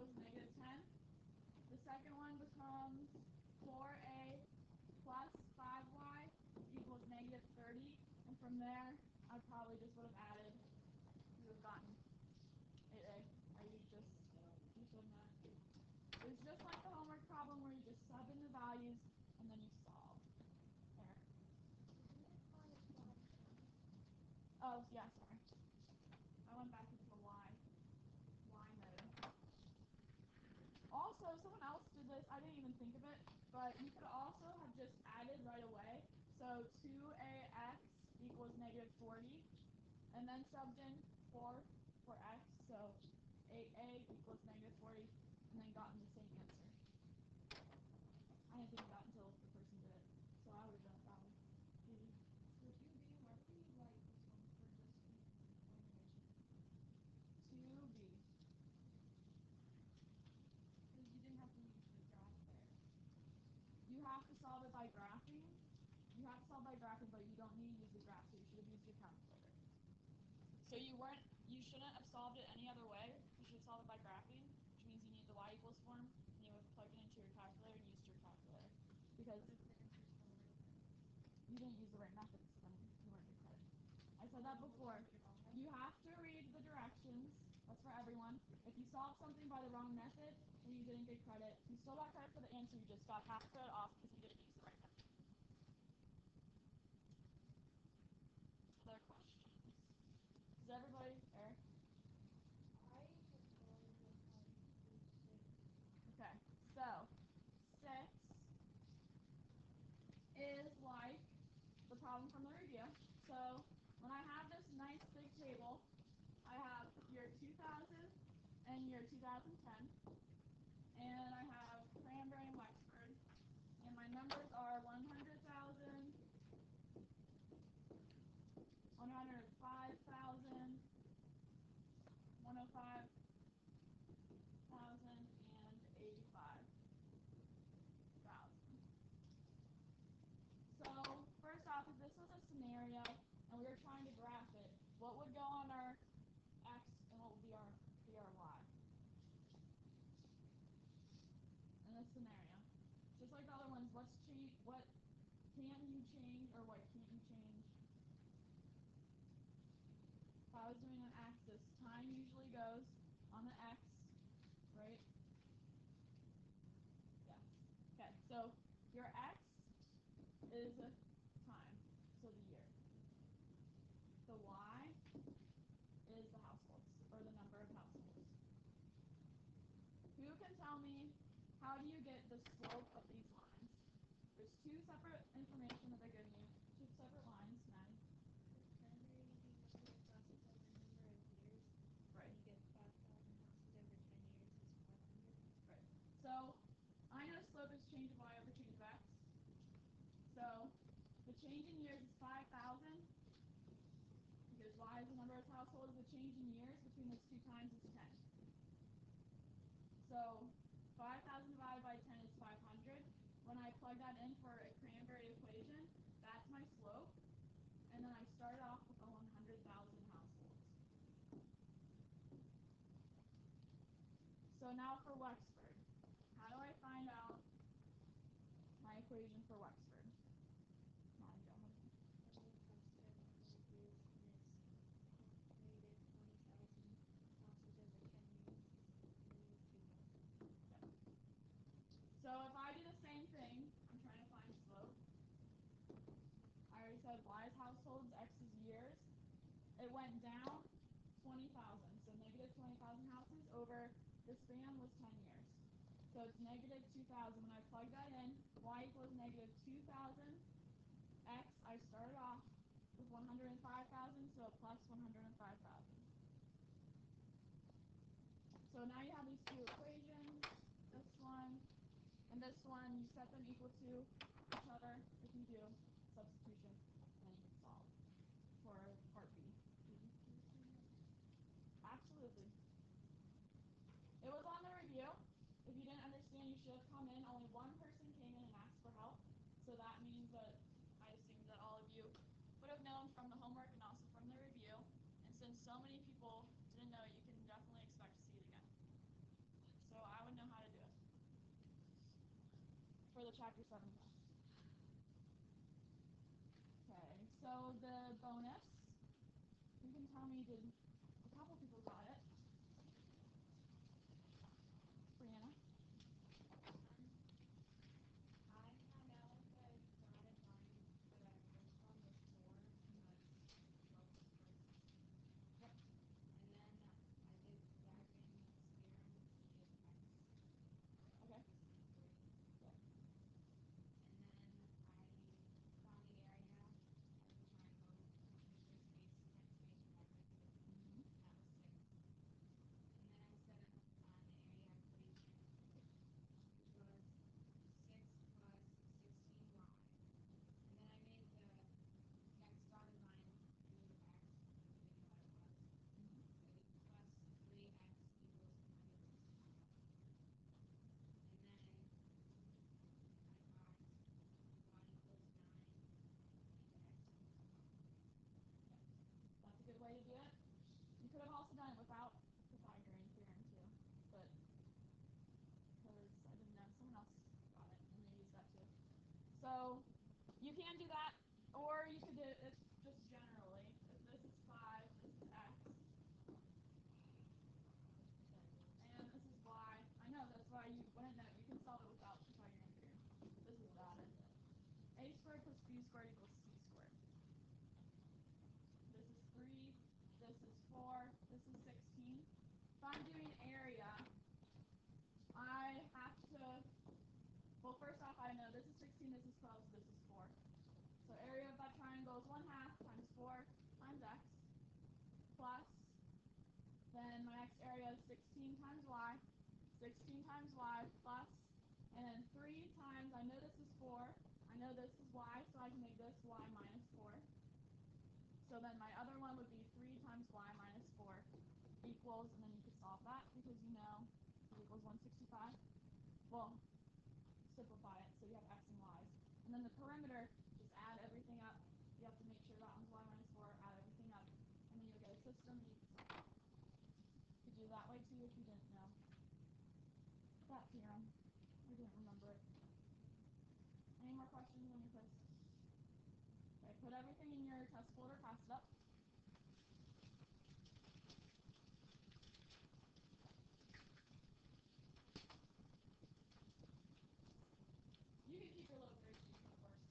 equals negative 10. The second one becomes 4a plus 5y equals negative 30. And from there, I probably just would have added, you would have gotten 8a. Or you should not. It's just like the homework problem where you just sub in the values and then you solve. There. Oh, yeah, sorry. I went back into the y mode. Also, someone else did this. I didn't even think of it, but you could also have just added right away. So 2ax equals negative 40, and then subbed in 4 for x, so 8a equals negative 40, and then gotten the same answer. I didn't think of that until the person did it, so I would have done it that way. So 2b, why do you like this one for this formulation? 2b. Because you didn't have to use the graph there. You have to solve it by graphing. You have to solve by graphing, but you don't need to use the graph, so you should have used your calculator. So you shouldn't have solved it any other way. You should have solved it by graphing, which means you need the y equals form, and you would have plugged it into your calculator and used your calculator. Because you didn't use the right methods, then you weren't getting credit. I said that before. You have to read the directions. That's for everyone. If you solve something by the wrong method, then you didn't get credit. You still got credit for the answer, you just got half credit off because you didn't use the right method. Other questions? Is everybody there? I have gone with 6. Okay, so 6 is like the problem from the review. So when I have this nice big table, I have year 2000 and year 2010, and I have Cranberry and Wexford, and my numbers are 100,000, 105,000, 105,000, and 85,000. So first off, if this was a scenario and we were trying to graph it, what would go on our x and what would be our y in this scenario? Just like the other ones, what can you change or what can't you change? If I was doing an axis, time usually goes on the x, right? Yes. Okay, so your x is time, so the year. The y is the households, or the number of households. Who can tell me, how do you get the slope of these lines? There's two separate information that they're giving you, two separate lines, Maddie. Primary, you multiply classes over number of years. Right. And you get 5,000 houses over 10 years is 500. Right. So I know slope is change of y over change of x. So the change in years is 5,000. Because y is the number of households. The change in years between those two times is 10. So 5,000 divided by 10 is 500. When I plug that in for a Cranberry equation, that's my slope. And then I start off with the 100,000 households. So now for Wexford. How do I find out my equation for Wexford? Now you go ahead. Times 700 years, and it's negative 20,000 houses over 10 years is negative 2,000. Okay. So if I do the same thing, I'm trying to find slope. I already said y is households, x is years. It went down 20,000, so negative 20,000 houses over the span was 10 years. So it's negative 2,000. When I plug that in, y equals negative 2,000. X, I started off with 105,000, so plus 105,000. So now you have these two equations, this one and this one. You set them equal to each other. If you do, substitution, then you can solve for part B. Absolutely. It was on the review. If you didn't understand, you should have come in. Only one person came in and asked for help. So that means that I assume that all of you would have known from the homework and also from the review. And since so many people didn't know, you can definitely expect to see it again. So for the Chapter 7 test. Okay, so the bonus, you can tell me, did a couple people got it? Brianna? I found out the dotted line, the first one was 4 because both were 16. Yep. And then I did Pythagorean theorem to get x Okay. is 3. Yep. And then I found the area of the triangle, which was base times base divided by 2. Mm-hmm. That was 6. And then I set up an area equation, which was 6 plus 16y. And then I made the next dotted line do x, because we knew what it was. Mm-hmm. So plus 3x equals negative 65. And then I got y equals 9 and x equals 12. That's a good way to do it. You could have also done it without the Pythagorean theorem too, but because I didn't know, someone else got it and they used that too. So you can do that, or you could do it just generally. If this is 5, this is x, and this is y. I know, that's why you wouldn't know. You can solve it without the Pythagorean theorem. This is dotted. A squared plus b squared equals c squared. This is 3, this is 4, this is 16. If I'm doing area, I have to, well, first off, I know this is 16, this is 12, so this is 4. So area of that triangle is 1/2 times 4 times x, plus, then my next area is 16 times y, 16 times y, plus, and then 3 times, I know this is 4, I know this is y, so I can make this y minus 4. So then my other one would be 3 times y minus 4 equals, and then you could solve that because you know it equals 165. Well, simplify it so you have x and y's. And then the perimeter, just add everything up. You have to make sure that one's y minus 4, add everything up, and then you'll get a system and you can solve it. You could do that way too if you didn't know that theorem or didn't remember it. Any more questions on your quiz? Okay, put everything in your test folder, pass it up. You can keep your little grade sheet, of course.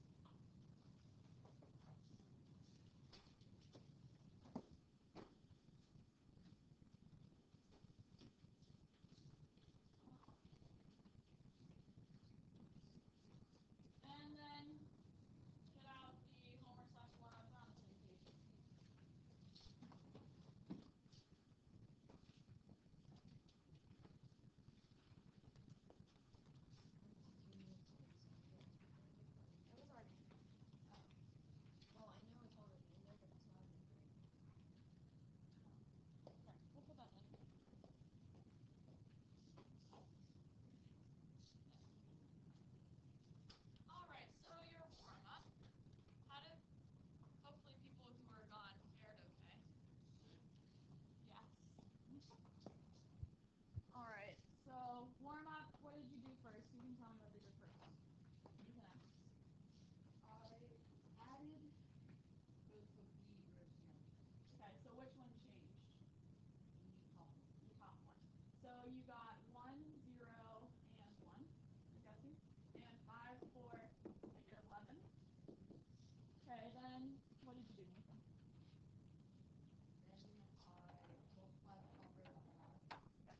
And then get out the homework / one on the same page. It was already in there. Oh. Well, I know it's already in there, but it's not in the grade. Okay, we'll put that in. Alright, so your warm-up. How did, hopefully people who are gone fared okay? Yes. Alright, so warm-up, what did you do first? You can tell me what they did first. You can ask. I added both of the rows together. Okay, so which one changed? The top one. The top one. So you got 1, 0, and 1, I'm guessing. And 5, 4, negative 11. Okay, then what did you do, Nathan? Then I multiplied the top row by 5. Okay.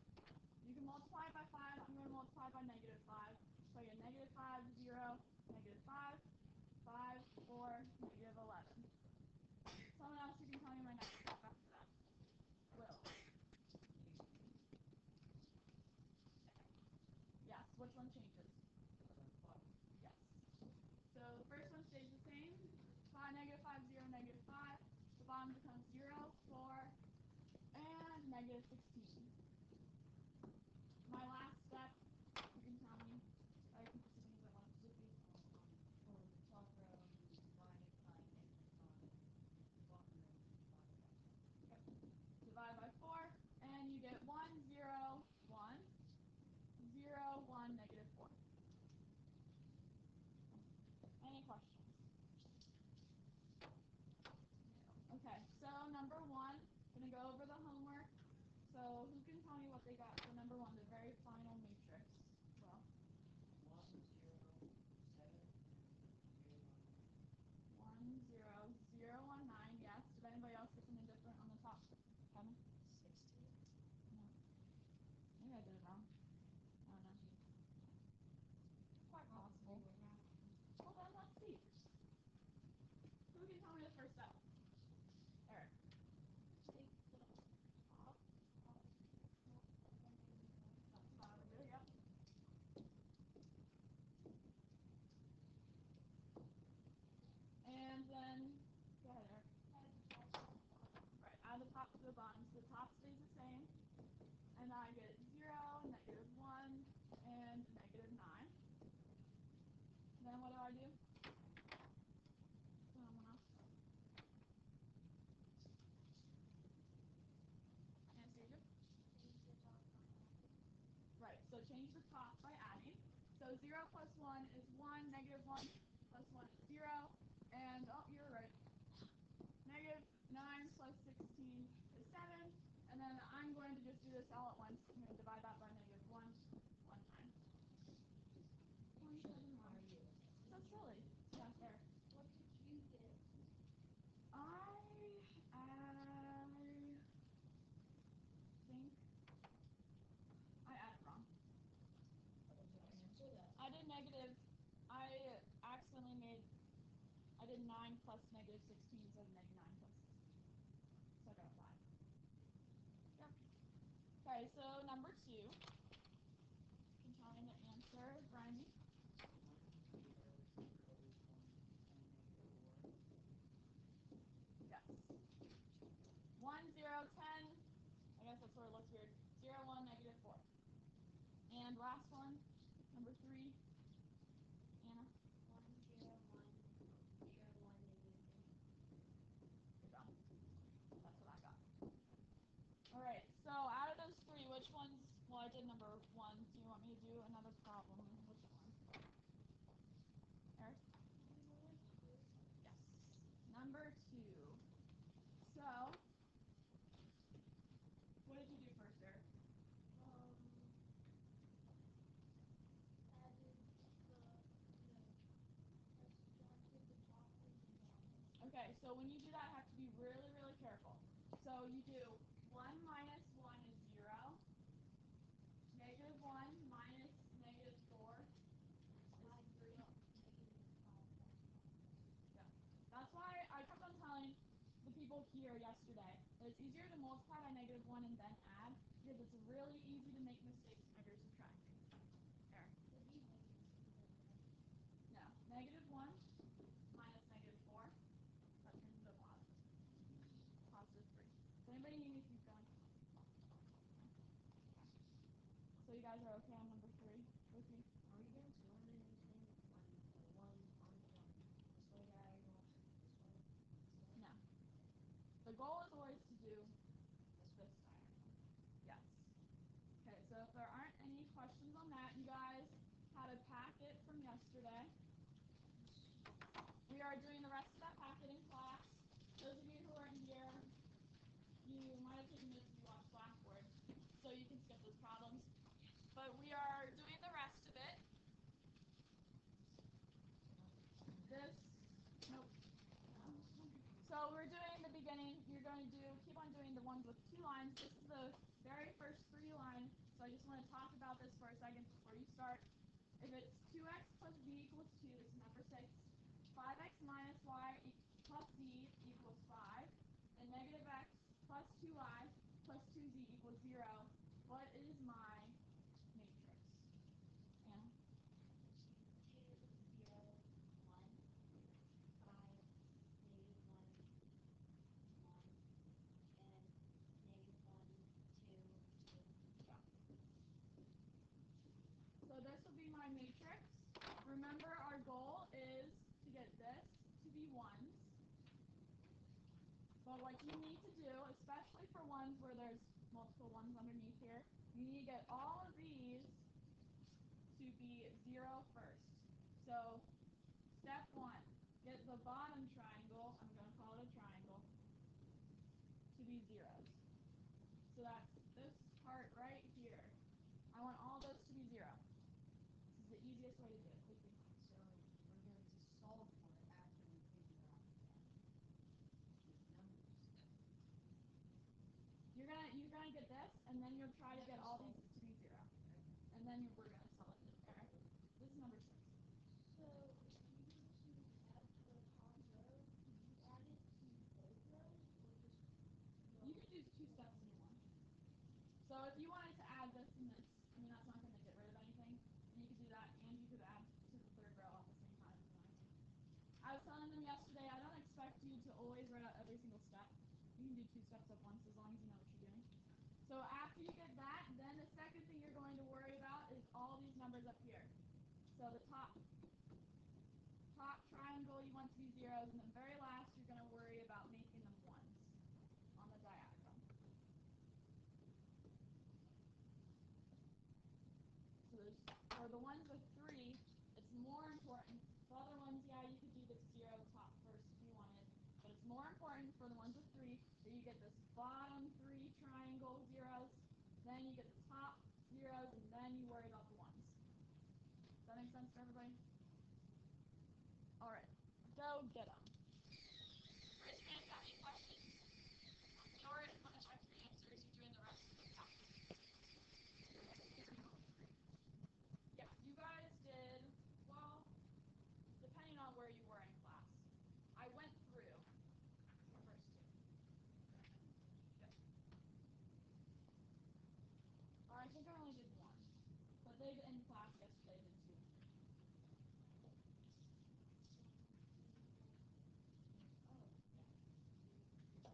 You can multiply it by 5. I'm going to multiply by negative 5. So I get negative 5, 0, negative 5, 5, 4, negative 11. Someone else, you can tell me my next step after that. Will. Yes, which one changes? Yes. So the first one stays the same. 5, negative 5, 0, negative 5. The bottom becomes 0, 4, and negative 16. My last step, you can tell me. I think this is things I want to be. For the top row, you divide it by negative 5. The bottom row, you divide it by 10. Okay. Divide by 4, and you get 1, 0, 1, 0, 1, negative 4. wrong. I don't know. Quite possible. Well then, let's see. Who can tell me the first step? Eric. Take the top of That's what I would do, yep. And then, go ahead, Eric. Right, add the top to the bottom. So the top stays the same. And I get 0, -1, and -9. Then what do I do? Anastasia? change the top by Right, so change the top by adding. So 0 plus 1 is 1, -1 plus 1 is 0, and, oh, you're right. -9 plus 16 is 7, and then I'm going to just do this all at once. I'm going to divide that by -1 one time. 171. So silly. Yeah, there. What did you get? I think I added wrong. Answer that. I did negative. I accidentally made. I did 9 plus -16 instead of -9 plus 16. So I got a 5. Yep. Okay, so number 2. You can tell me the answer, Grindy. Yes. 1, 0, 10. I guess that's where it looks weird. 0, 1, -4. And last one, number 3. Anna. 1, 0, 1, 0, 1, Good job. That's what I got. Alright, so out of those 3, which ones, well, I did number 1. Do you want me to do another problem? Which one? Eric? Yes. Number 2. So, what did you do first, Eric? added the top and the bottom. Okay, so when you do that, you have to be really, really careful. So you do 1 minus 1 is 0. -1 minus -4 is 3. Yeah. That's why I kept on telling the people here yesterday that it's easier to multiply by -1 and then add, because it's really easy to make mistakes when you're subtracting. There. No. -1 minus -4. That turns into a positive. +3. Does anybody need me to keep going? So you guys are okay on number 3 with me? Are we going to learn anything when the one on this way diagonal this way? No. The goal is always to do this diagonal. Yes. Okay, so if there aren't any questions on that, you guys had a packet from yesterday. We are doing the rest of that packet in class. Those of you who are in here, you might have taken notes if you watched Blackboard, so you can skip those problems. But we are doing the rest of it. Nope. So we're doing the beginning. You're going to keep on doing the ones with 2 lines. This is the very first 3 lines. So I just want to talk about this for a second before you start. If it's 2x plus b equals 2, this is number 6. 5x minus y plus z equals 5. And -x plus 2y plus 2z equals 0. What is my matrix? Anna? 2, 0, 1, 5, -1, 1, and -1, 2, 2. So this will be my matrix. Remember, our goal is to get this to be 1s. But what you need to do, especially for ones where there's multiple 1s underneath here, you need to get all of these to be 0 first. So step 1, get the bottom triangle, I'm going to call it a triangle, to be 0s. So that's this part right here. I want all those to be 0. This is the easiest way to do it. So we're going to solve for it after we figure out the numbers. You're gonna get this, and then you'll try to get all these to be 0. then we're going to select it there. This is number 6. So if you need to add to the top row, can you add it to both rows or just You could do 2 steps in one. So if you wanted to add this and this, I mean that's not going to get rid of anything, and you could do that, and you could add to the 3rd row at the same time if you wanted to. I was telling them yesterday, I don't expect you to always write out every single step. You can do 2 steps at once as long as you know what you're doing. So after you get that, then the second thing you're going to worry about is all these numbers up here. So the top triangle you want to be zeros, and then very last you're going to worry about making them ones on the diagram. So for the ones with 3, it's more important. For other ones, yeah, you could do the 0 top first if you wanted, but it's more important for the ones with 3 that you get this bottom 3 triangle zeros, then you get the top zeros, and then you worry about the ones. Does that make sense for everybody? All right, go get them. Raise your hand if you have any questions. Ignore it. I'm going to check your answers. You're doing the rest of the calculus. Yeah, you guys did, well, depending on where you were in class. I went through the first 2. Good. Or I think I only did 1, but they in class yesterday did 2. oh yeah.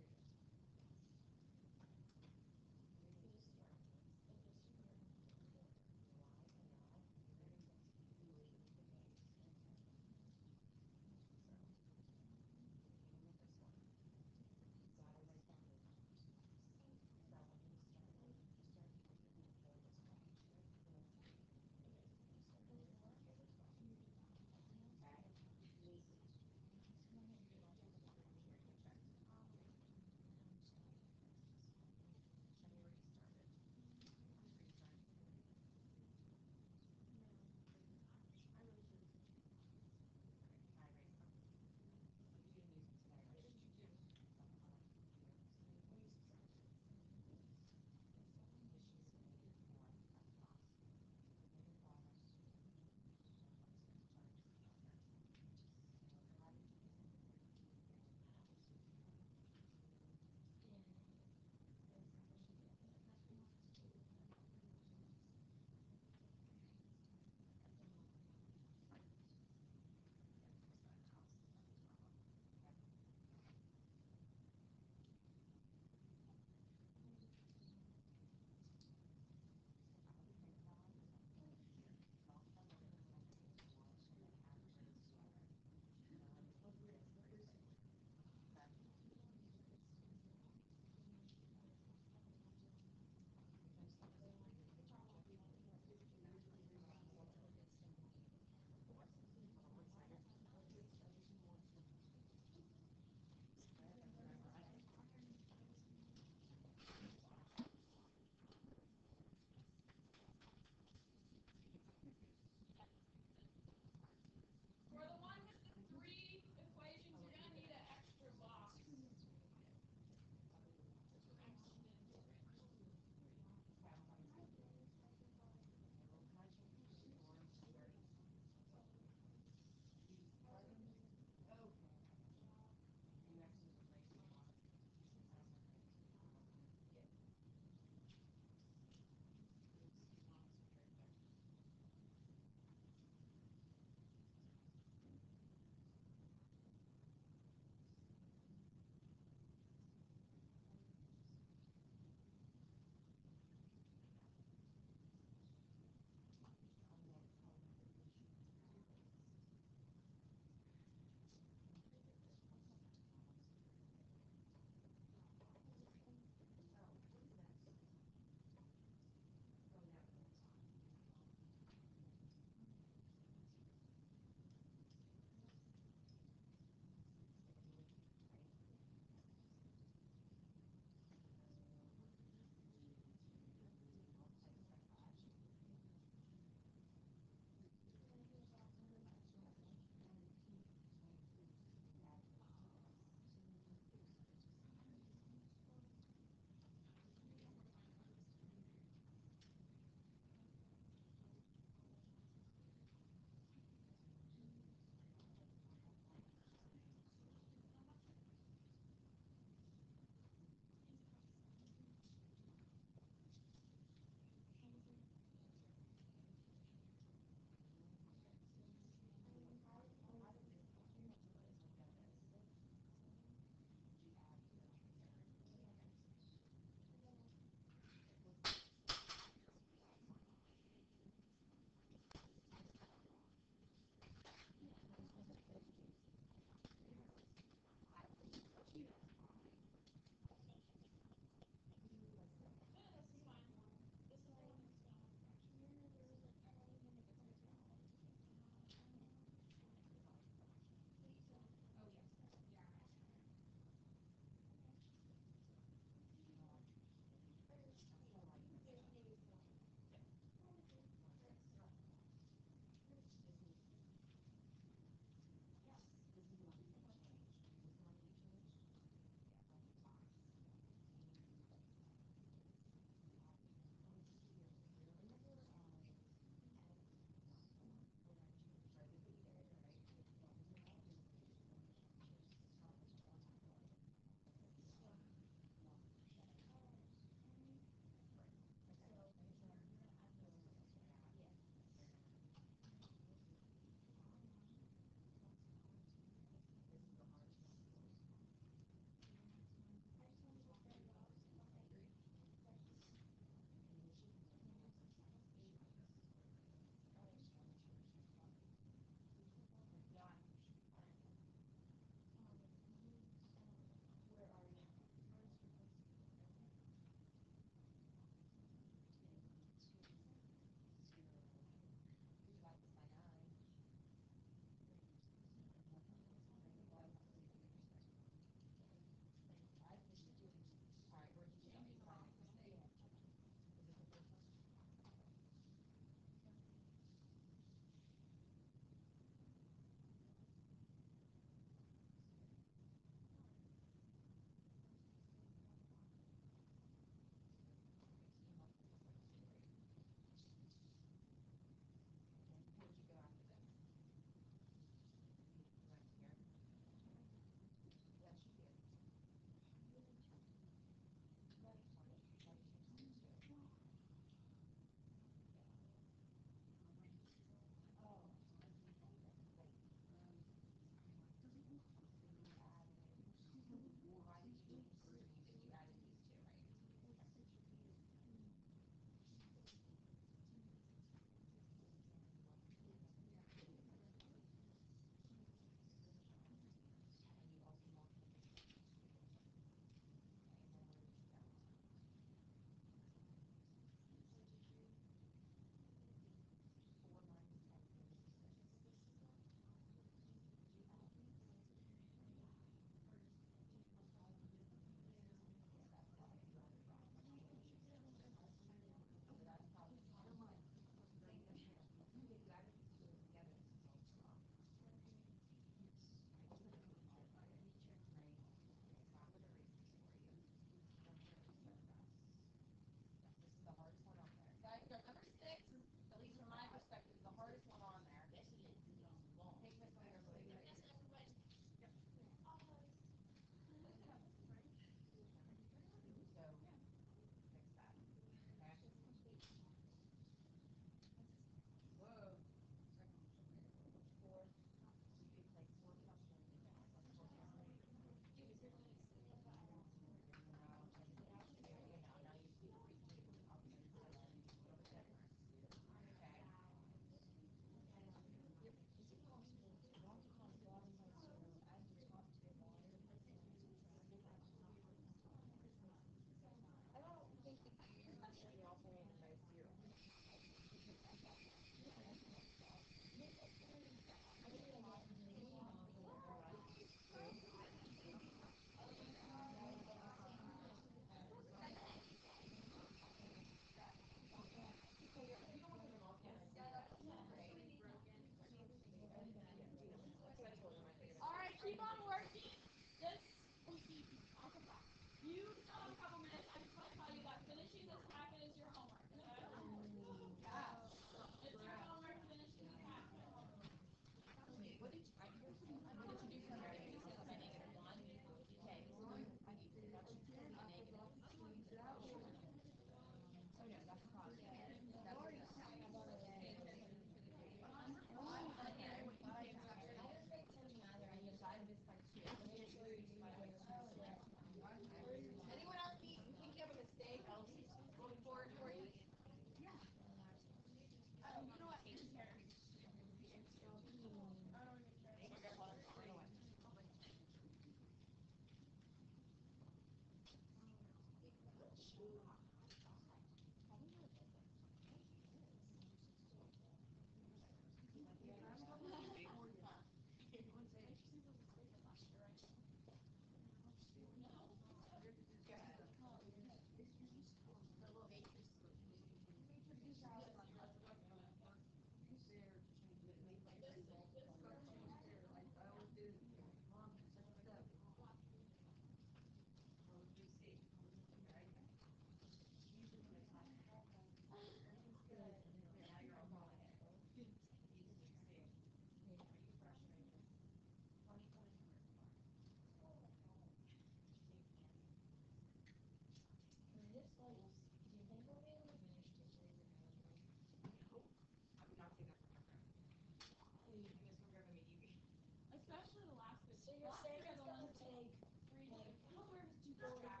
especially the last bit. So you're saying it's gonna take 3 days. how far did you go with that?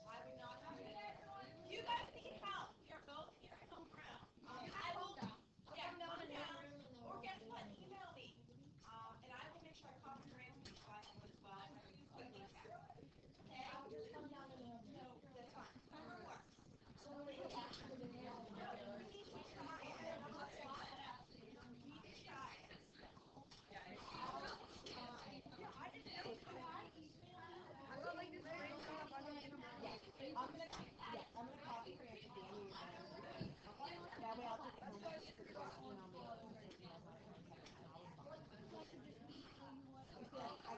I would not have it. You guys need help. You're both here in the room. I will. Yeah, come down. Or guess what? Email me. And I will make sure I copy your answers so I can as well. Okay? I'll just come down and No, that's fine. Whatever works. so when it gets actually the nail. No, we need to try it. We need to try it. Yeah, I didn't know. Can I email you? I would like to screenshot a bunch of animals. I'm gonna copy your answer to Danny and that way I'll just email me. I